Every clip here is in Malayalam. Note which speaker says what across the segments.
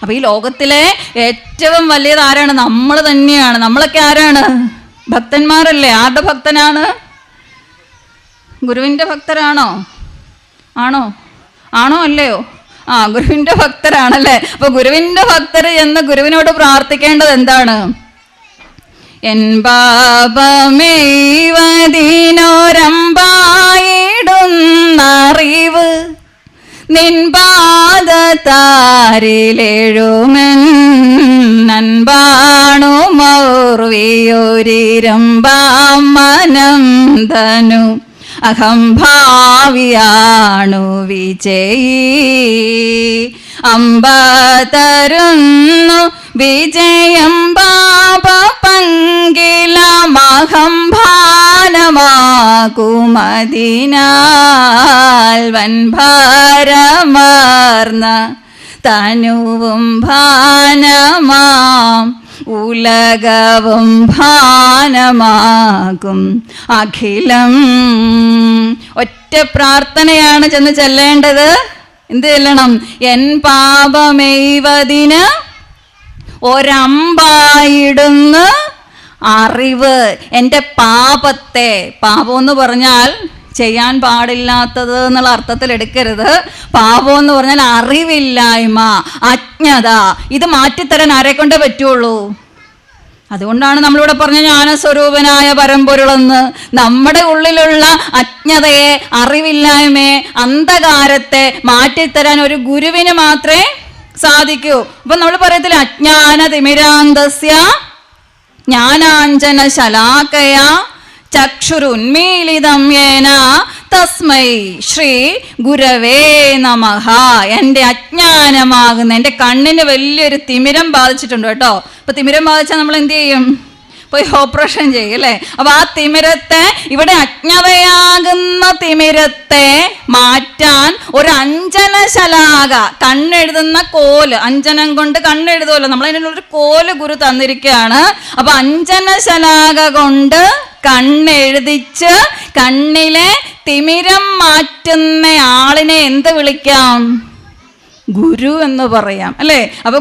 Speaker 1: അപ്പൊ ഈ ലോകത്തിലെ ഏറ്റവും വലിയത് ആരാണ്? നമ്മൾ തന്നെയാണ്. നമ്മളൊക്കെ ആരാണ്? ഭക്തന്മാരല്ലേ. ആരുടെ ഭക്തനാണ്? ഗുരുവിൻ്റെ ഭക്തരാണോ? ആണോ അല്ലയോ? ഗുരുവിൻ്റെ ഭക്തരാണല്ലേ. അപ്പൊ ഗുരുവിൻ്റെ ഭക്തർ എന്ന് ഗുരുവിനോട് പ്രാർത്ഥിക്കേണ്ടത് എന്താണ്? എൻ പാപമേവതിനോരമ്പായിടുന്നറിവ് നിൻ പാദതാരിലെഴുമെൻ നൻപാണു മൗർവിയൊരിരമ്പാം മനം ധനു അഹംഭാവിയാണു വിജയീ അമ്പതരുന്നു വിജയം പാപ പങ്കിലമഹംഭാനമാകുമതിനാൽ വൻഭാരമാർന്ന തനുവും ഭാനമാം ഉലകവും ഭാനമാകും അഖിലം. ഒറ്റ പ്രാർത്ഥനയാണ് ചെന്ന് ചെല്ലേണ്ടത്. എന്ത് ചെല്ലണം? എൻ പാപമെയ്വതിന് ഒരമ്പായിടുന്ന അറിവ്. എൻ്റെ പാപത്തെ, പാപം എന്ന് പറഞ്ഞാൽ ചെയ്യാൻ പാടില്ലാത്തത് എന്നുള്ള അർത്ഥത്തിൽ എടുക്കരുത്. പാപം എന്ന് പറഞ്ഞാൽ അറിവില്ലായ്മ, അജ്ഞത. ഇത് മാറ്റിത്തരാൻ ആരെ കൊണ്ടേ പറ്റുള്ളൂ? അതുകൊണ്ടാണ് നമ്മളിവിടെ പറഞ്ഞ ജ്ഞാനസ്വരൂപനായ പരമ്പൊരുളെന്ന്. നമ്മുടെ ഉള്ളിലുള്ള അജ്ഞതയെ, അറിവില്ലായ്മയെ, അന്ധകാരത്തെ മാറ്റിത്തരാൻ ഒരു ഗുരുവിന് മാത്രമേ സാധിക്കൂ. അപ്പൊ നമ്മൾ പറയത്തില്ല അജ്ഞാന തിമിരാന്തസ്യ ജ്ഞാനാഞ്ജന ശലാകയ ചക്ഷുരുന്മീലിതം യേന തസ്മൈ ശ്രീ ഗുരവേ നമഃ. എൻ്റെ അജ്ഞാനമാകുന്ന, എൻ്റെ കണ്ണിന് വലിയൊരു തിമിരം ബാധിച്ചിട്ടുണ്ട് കേട്ടോ. അപ്പൊ തിമിരം ബാധിച്ചാൽ നമ്മൾ എന്ത് ചെയ്യും? പോയി ഓപ്പറേഷൻ ചെയ്യും അല്ലേ. അപ്പൊ ആ തിമിരത്തെ, ഇവിടെ അജ്ഞതയാകുന്ന തിമിരത്തെ മാറ്റാൻ ഒരു അഞ്ജനശലാക, കണ്ണെഴുതുന്ന കോല്, അഞ്ജനം കൊണ്ട് കണ്ണെഴുതുമല്ലോ, നമ്മളതിനൊരു കോല് ഗുരു തന്നിരിക്കുകയാണ്. അപ്പൊ അഞ്ജനശലാക കൊണ്ട് കണ്ണെഴുതിച്ച് കണ്ണിലെ തിമിരം മാറ്റുന്ന ആളിനെ എന്ത് വിളിക്കാം? ഗുരു എന്ന് പറയാം അല്ലേ. അപ്പൊ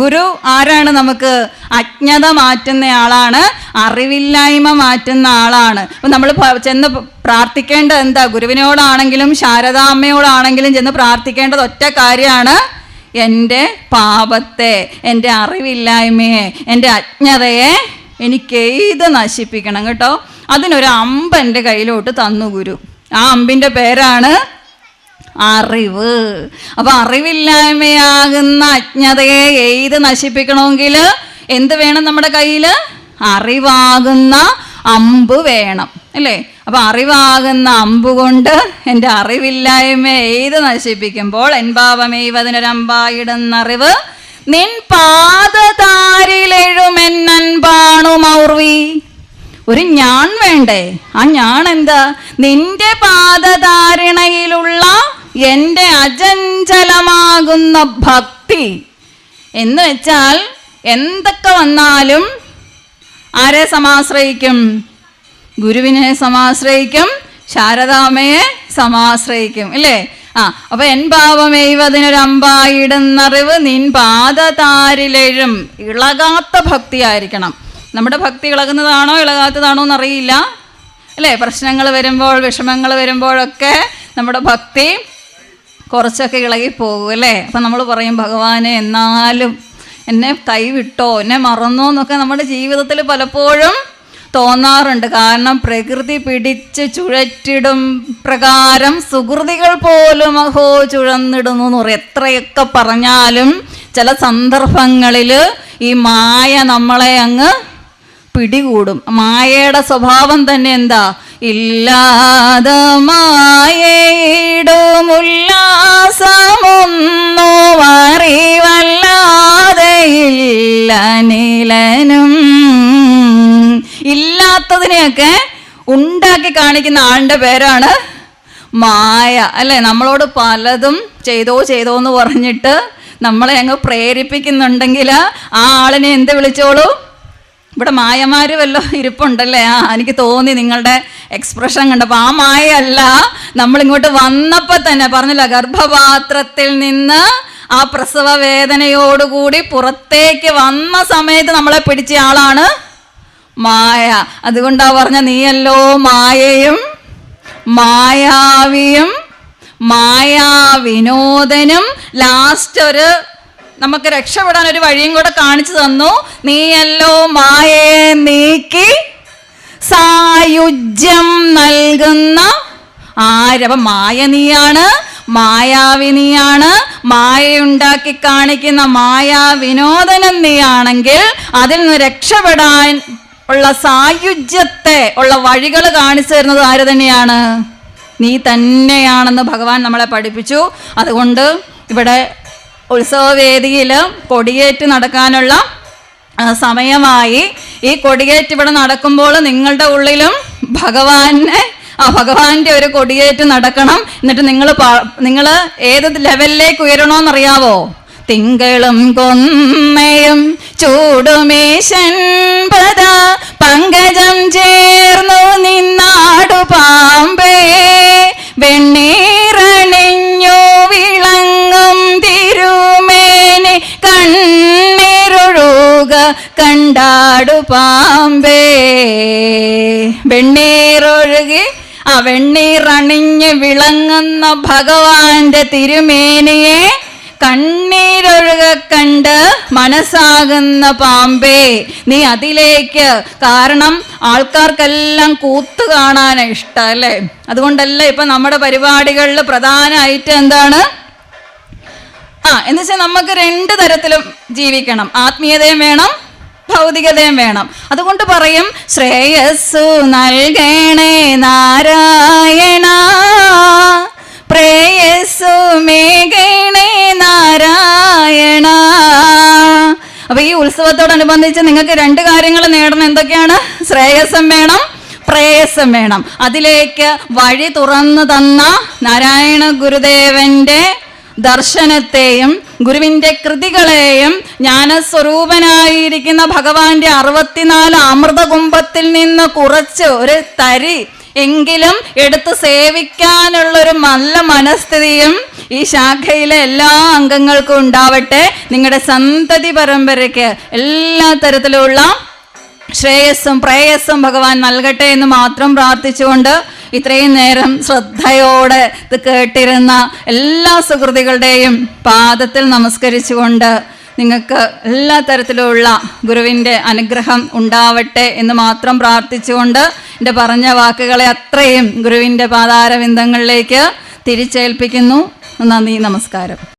Speaker 1: ഗുരു ആരാണ്? നമുക്ക് അജ്ഞത മാറ്റുന്ന ആളാണ്, അറിവില്ലായ്മ മാറ്റുന്ന ആളാണ്. അപ്പം നമ്മൾ ചെന്ന് പ്രാർത്ഥിക്കേണ്ടത് എന്താ? ഗുരുവിനോടാണെങ്കിലും ശാരദാമ്മയോടാണെങ്കിലും ചെന്ന് പ്രാർത്ഥിക്കേണ്ടത് ഒറ്റ കാര്യമാണ്. എൻ്റെ പാപത്തെ, എൻ്റെ അറിവില്ലായ്മയെ, എൻ്റെ അജ്ഞതയെ എനിക്ക് എയ്ത് നശിപ്പിക്കണം കേട്ടോ. അതിനൊരു അമ്പ് എൻ്റെ കയ്യിലോട്ട് തന്നു ഗുരു. ആ അമ്പിൻ്റെ പേരാണ് അറിവ്. അപ്പൊ അറിവില്ലായ്മയാകുന്ന അജ്ഞതയെ എയ്ത് നശിപ്പിക്കണമെങ്കിൽ എന്ത് വേണം? നമ്മുടെ കയ്യിൽ അറിവാകുന്ന അമ്പ് വേണം അല്ലേ. അപ്പൊ അറിവാകുന്ന അമ്പ് കൊണ്ട് എൻ്റെ അറിവില്ലായ്മയെ എയ്ത് നശിപ്പിക്കുമ്പോൾ എൻ പാപമേവതിനൊരമ്പായിടുന്നറിവ് നിൻ പാദതാരിലെഴുമെന്നൻപാണു മൗർവി. ഒരു ഞാൻ വേണ്ടേ? ആ ഞാൻ എന്താ? നിന്റെ പാദധാരണയിലുള്ള എൻ്റെ അചഞ്ചലമാകുന്ന ഭക്തി. എന്ന് വെച്ചാൽ എന്തൊക്കെ വന്നാലും ആരെ സമാശ്രയിക്കും? ഗുരുവിനെ സമാശ്രയിക്കും, ശാരദാമ്മയെ സമാശ്രയിക്കും അല്ലേ. അപ്പൊ എൻ പാപമെയ്വതിനൊരമ്പായിടുന്നറിവ് നിൻ പാദതാരിലെഴും. ഇളകാത്ത ഭക്തിയായിരിക്കണം. നമ്മുടെ ഭക്തി ഇളകുന്നതാണോ ഇളകാത്തതാണോ എന്നറിയില്ല അല്ലേ. പ്രശ്നങ്ങൾ വരുമ്പോൾ, വിഷമങ്ങൾ വരുമ്പോഴൊക്കെ നമ്മുടെ ഭക്തി കുറച്ചൊക്കെ ഇളകിപ്പോകും അല്ലേ. അപ്പം നമ്മൾ പറയും ഭഗവാനെ എന്നാലും എന്നെ കൈവിട്ടോ, എന്നെ മറന്നോ എന്നൊക്കെ നമ്മുടെ ജീവിതത്തിൽ പലപ്പോഴും തോന്നാറുണ്ട്. കാരണം പ്രകൃതി പിടിച്ച് ചുഴറ്റിടും പ്രകാരം സുഹൃതികൾ പോലും അഹോ ചുഴന്നിടുന്നു എന്ന് പറയും. എത്രയൊക്കെ പറഞ്ഞാലും ചില സന്ദർഭങ്ങളിൽ ഈ മായ നമ്മളെ അങ്ങ് പിടികൂടും. മായയുടെ സ്വഭാവം തന്നെ എന്താ? ഇല്ലാതെ മായയിടുമുല്ലാസമൊന്നു അറിവല്ലാതെ ഇല്ല നിലനും. ഇല്ലാത്തതിനെയൊക്കെ ഉണ്ടാക്കി കാണിക്കുന്ന ആളുടെ പേരാണ് മായ അല്ലേ. നമ്മളോട് പലതും ചെയ്തോ എന്ന് പറഞ്ഞിട്ട് നമ്മളെ അങ്ങ് പ്രേരിപ്പിക്കുന്നുണ്ടെങ്കിൽ ആ ആളിനെ എന്ത് വിളിച്ചോളൂ? ഇവിടെ മായമാര് വല്ലോ ഇരിപ്പുണ്ടല്ലേ. എനിക്ക് തോന്നി നിങ്ങളുടെ എക്സ്പ്രഷൻ കണ്ടപ്പോൾ. ആ മായയല്ല, നമ്മളിങ്ങോട്ട് വന്നപ്പോൾ തന്നെ പറഞ്ഞില്ല, ഗർഭപാത്രത്തിൽ നിന്ന് ആ പ്രസവ വേദനയോടുകൂടി പുറത്തേക്ക് വന്ന സമയത്ത് നമ്മളെ പിടിച്ച ആളാണ് മായ. അതുകൊണ്ടാ പറഞ്ഞ നീയല്ലോ മായയും മായാവിയും മായാവിനോദനും. ലാസ്റ്റ് നമുക്ക് രക്ഷപ്പെടാൻ ഒരു വഴിയും കൂടെ കാണിച്ചു തന്നു. നീയല്ലോ മായയെ നീക്കി സായുജ്യം നൽകുന്ന ആരവം. മായ നീയാണ്, മായാവി നീയാണ്, മായയുണ്ടാക്കി കാണിക്കുന്ന മായാവിനോദനം നീയാണെങ്കിൽ അതിൽ നിന്ന് രക്ഷപ്പെടാൻ ഉള്ള സായുജ്യത്തെ ഉള്ള വഴികൾ കാണിച്ചു തരുന്നത് ആര് തന്നെയാണ്? നീ തന്നെയാണെന്ന് ഭഗവാൻ നമ്മളെ പഠിപ്പിച്ചു. അതുകൊണ്ട് ഇവിടെ ഉത്സവവേദിയിൽ കൊടിയേറ്റ് നടക്കാനുള്ള സമയമായി. ഈ കൊടിയേറ്റ് ഇവിടെ നടക്കുമ്പോൾ നിങ്ങളുടെ ഉള്ളിലും ഭഗവാന്റെ ഒരു കൊടിയേറ്റ് നടക്കണം. എന്നിട്ട് നിങ്ങൾ ഏത് ലെവലിലേക്ക് ഉയരണമെന്നറിയാവോ? തിങ്കളും കൊന്നയും ചൂടുമേശൻപത പങ്കജം ചേർന്നു നിന്നാടു പാമ്പേ വെണ്ണീറണിഞ്ഞു വിളങ്ങും തിരുമേനി കണ്ണീരൊഴുക കണ്ടാടു പാമ്പേ. വെണ്ണീറൊഴുകി വെണ്ണീറണിഞ്ഞ് വിളങ്ങുന്ന ഭഗവാന്റെ തിരുമേനിയെ കണ്ണീരൊഴുക കണ്ട് മനസ്സാകുന്ന പാമ്പേ നീ അതിലേക്ക്. കാരണം ആൾക്കാർക്കെല്ലാം കൂത്ത് കാണാൻ ഇഷ്ടം അല്ലേ? അതുകൊണ്ടല്ല ഇപ്പൊ നമ്മുടെ പരിപാടികളിൽ പ്രധാനമായിട്ട് എന്താണ് എന്ന് വെച്ചാൽ നമുക്ക് 2 തരത്തിലും ജീവിക്കണം. ആത്മീയതയും വേണം, ഭൗതികതയും വേണം. അതുകൊണ്ട് പറയും ശ്രേയസ്സു നൽകണേ നാരായണ പ്രേയസ്സു മേഘണേ നാരായണ. അപ്പൊ ഈ ഉത്സവത്തോടനുബന്ധിച്ച് നിങ്ങൾക്ക് 2 കാര്യങ്ങൾ നേടണം. എന്തൊക്കെയാണ്? ശ്രേയസ്സം വേണം, പ്രേയസ്സം വേണം. അതിലേക്ക് വഴി തുറന്നു തന്ന നാരായണ ഗുരുദേവന്റെ ദർശനത്തെയും ഗുരുവിൻ്റെ കൃതികളെയും ജ്ഞാനസ്വരൂപനായിരിക്കുന്ന ഭഗവാന്റെ 64 അമൃതകുംഭത്തിൽ നിന്ന് കുറച്ച് ഒരു തരി എങ്കിലും എടുത്ത് സേവിക്കാനുള്ളൊരു നല്ല മനസ്ഥിതിയും ഈ ശാഖയിലെ എല്ലാ അംഗങ്ങൾക്കും ഉണ്ടാവട്ടെ. നിങ്ങളുടെ സന്തതി പരമ്പരയ്ക്ക് എല്ലാ തരത്തിലുള്ള ശ്രേയസ്സും പ്രേയസ്സും ഭഗവാൻ നൽകട്ടെ എന്ന് മാത്രം പ്രാർത്ഥിച്ചുകൊണ്ട് ഇത്രയും നേരം ശ്രദ്ധയോടെ ഇത് കേട്ടിരുന്ന എല്ലാ സുഹൃത്തുക്കളുടെയും പാദത്തിൽ നമസ്കരിച്ചുകൊണ്ട് നിങ്ങൾക്ക് എല്ലാ തരത്തിലുള്ള ഗുരുവിൻ്റെ അനുഗ്രഹം ഉണ്ടാവട്ടെ എന്ന് മാത്രം പ്രാർത്ഥിച്ചുകൊണ്ട് എൻ്റെ പറഞ്ഞ വാക്കുകളെ അത്രയും ഗുരുവിൻ്റെ പാതാരവിന്ദങ്ങളിലേക്ക് തിരിച്ചേൽപ്പിക്കുന്നു. നന്ദി, നമസ്കാരം.